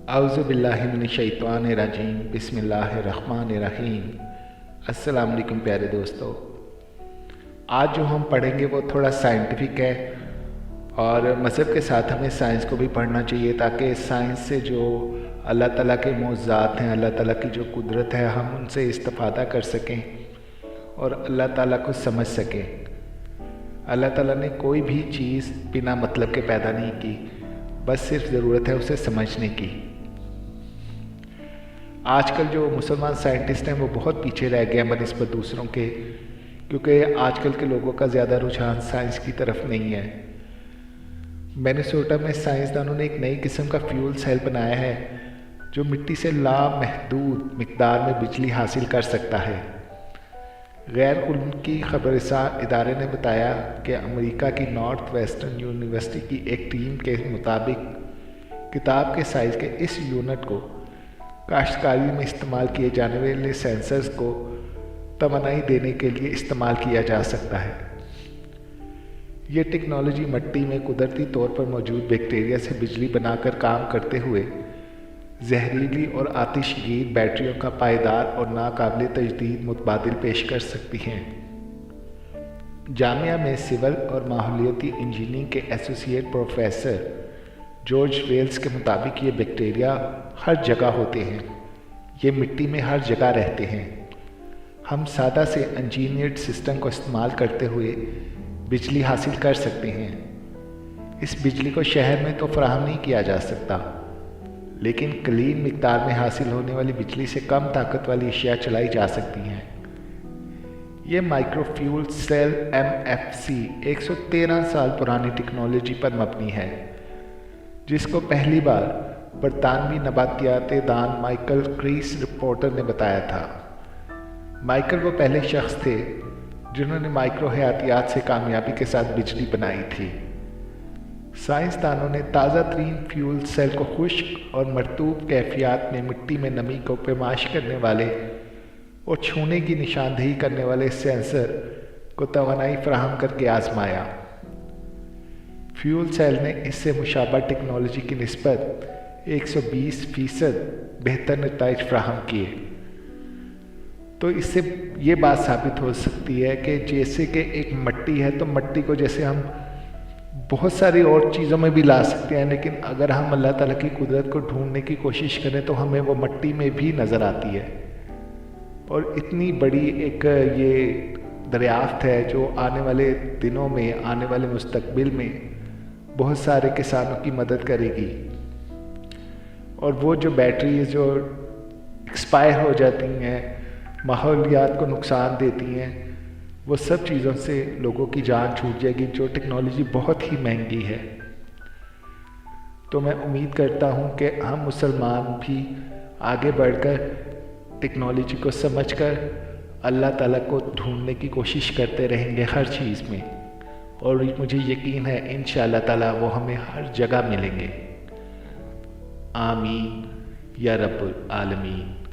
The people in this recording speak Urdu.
اعوذ باللہ من الشیطان الرجیم بسم اللہ الرحمن الرحیم۔ السلام علیکم پیارے دوستو، آج جو ہم پڑھیں گے وہ تھوڑا سائنٹیفک ہے اور مذہب کے ساتھ ہمیں سائنس کو بھی پڑھنا چاہیے تاکہ سائنس سے جو اللہ تعالیٰ کے معجزات ہیں، اللہ تعالیٰ کی جو قدرت ہے، ہم ان سے استفادہ کر سکیں اور اللہ تعالیٰ کو سمجھ سکیں۔ اللہ تعالیٰ نے کوئی بھی چیز بنا مطلب کے پیدا نہیں کی، بس صرف ضرورت ہے اسے سمجھنے کی۔ آج کل جو مسلمان سائنٹسٹ ہیں وہ بہت پیچھے رہ گئے ہیں بنسبت دوسروں کے، کیونکہ آج کل کے لوگوں کا زیادہ رجحان سائنس کی طرف نہیں ہے۔ مینیسوٹا میں سائنسدانوں نے ایک نئی قسم کا فیول سیل بنایا ہے جو مٹی سے لامحدود مقدار میں بجلی حاصل کر سکتا ہے۔ غیر ملکی خبررساں ادارے نے بتایا کہ امریکہ کی نارتھ ویسٹرن یونیورسٹی کی ایک ٹیم کے مطابق کتاب کے سائز کے اس یونٹ کو کاشتکاری میں استعمال کیے جانے والے سینسرز کو توانائی دینے کے لیے استعمال کیا جا سکتا ہے۔ یہ ٹیکنالوجی مٹی میں قدرتی طور پر موجود بیکٹیریا سے بجلی بنا کر کام کرتے ہوئے زہریلی اور آتش گیر بیٹریوں کا پائیدار اور ناقابل تجدید متبادل پیش کر سکتی ہیں۔ جامعہ میں سول اور ماحولیاتی انجینئرنگ کے ایسوسی ایٹ پروفیسر جارج ویلز کے مطابق یہ بیکٹیریا ہر جگہ ہوتے ہیں، یہ مٹی میں ہر جگہ رہتے ہیں۔ ہم سادہ سے انجینئرڈ سسٹم کو استعمال کرتے ہوئے بجلی حاصل کر سکتے ہیں۔ اس بجلی کو شہر میں تو فراہم نہیں کیا جا سکتا، لیکن قلیل مقدار میں حاصل ہونے والی بجلی سے کم طاقت والی اشیاء چلائی جا سکتی ہیں۔ یہ مائکرو فیول سیل MFC 113 سال پرانی ٹیکنالوجی پر مبنی ہے، جس کو پہلی بار برطانوی نباتیات دان مائیکل کریس رپورٹر نے بتایا تھا۔ مائیکل وہ پہلے شخص تھے جنہوں نے مائکرو حیاتیات سے کامیابی کے ساتھ بجلی بنائی تھی۔ سائنسدانوں نے تازہ ترین فیول سیل کو خشک اور مرطوب کیفیات میں مٹی میں نمی کو پیمائش کرنے والے اور چھونے کی نشاندہی کرنے والے سینسر کو توانائی فراہم کر کے آزمایا۔ فیول سیل نے اس سے مشابہ ٹیکنالوجی کی نسبت 120% بہتر نتائج فراہم کیے۔ تو اس سے یہ بات ثابت ہو سکتی ہے کہ جیسے کہ ایک مٹی ہے تو مٹی کو جیسے ہم بہت ساری اور چیزوں میں بھی لا سکتے ہیں، لیکن اگر ہم اللہ تعالیٰ کی قدرت کو ڈھونڈنے کی کوشش کریں تو ہمیں وہ مٹی میں بھی نظر آتی ہے۔ اور اتنی بڑی ایک یہ دریافت ہے جو آنے والے دنوں میں، آنے والے مستقبل میں بہت سارے کسانوں کی مدد کرے گی۔ اور وہ جو بیٹریز جو ایکسپائر ہو جاتی ہیں، ماحولیات کو نقصان دیتی ہیں، وہ سب چیزوں سے لوگوں کی جان چھوٹ جائے گی، جو ٹیکنالوجی بہت ہی مہنگی ہے۔ تو میں امید کرتا ہوں کہ ہم مسلمان بھی آگے بڑھ کر ٹیکنالوجی کو سمجھ کر اللہ تعالیٰ کو ڈھونڈنے کی کوشش کرتے رہیں گے ہر چیز میں، اور مجھے یقین ہے انشاءاللہ تعالیٰ وہ ہمیں ہر جگہ ملیں گے۔ آمین یا رب العالمین۔